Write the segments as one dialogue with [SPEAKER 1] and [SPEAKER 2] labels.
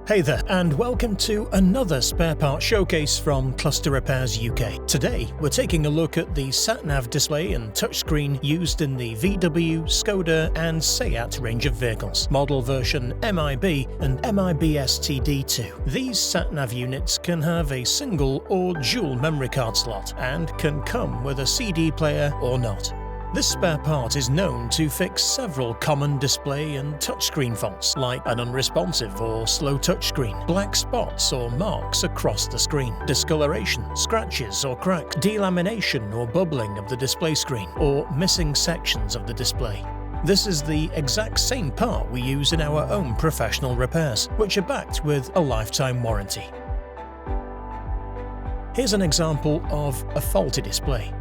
[SPEAKER 1] Hey there, and welcome to another spare part showcase from Cluster Repairs UK. Today, we're taking a look at the sat-nav display and touchscreen used in the VW, Skoda and Seat range of vehicles, model version MIB and MIB STD2. These sat-nav units can have a single or dual memory card slot and can come with a CD player or not. This spare part is known to fix several common display and touchscreen faults, like an unresponsive or slow touchscreen, black spots or marks across the screen, discoloration, scratches or cracks, delamination or bubbling of the display screen, or missing sections of the display. This is the exact same part we use in our own professional repairs, which are backed with a lifetime warranty. Here's an example of a faulty display.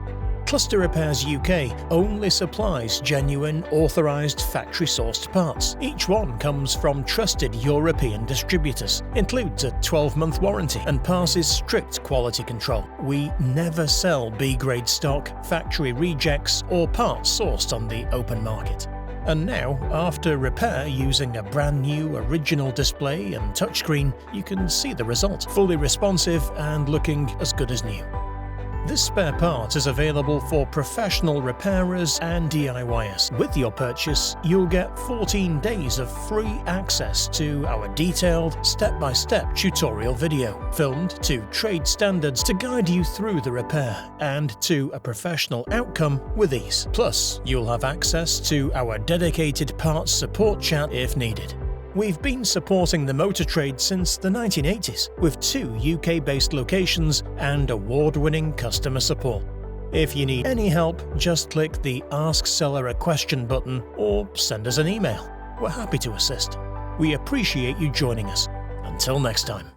[SPEAKER 1] Cluster Repairs UK only supplies genuine, authorised factory-sourced parts. Each one comes from trusted European distributors, includes a 12-month warranty and passes strict quality control. We never sell B-grade stock, factory rejects or parts sourced on the open market. And now, after repair using a brand new original display and touchscreen, you can see the result, fully responsive and looking as good as new. This spare part is available for professional repairers and DIYers. With your purchase, you'll get 14 days of free access to our detailed, step-by-step tutorial video, filmed to trade standards to guide you through the repair and to a professional outcome with ease. Plus, you'll have access to our dedicated parts support chat if needed. We've been supporting the motor trade since the 1980s, with 2 UK-based locations and award-winning customer support. If you need any help, just click the Ask Seller a Question button or send us an email. We're happy to assist. We appreciate you joining us. Until next time.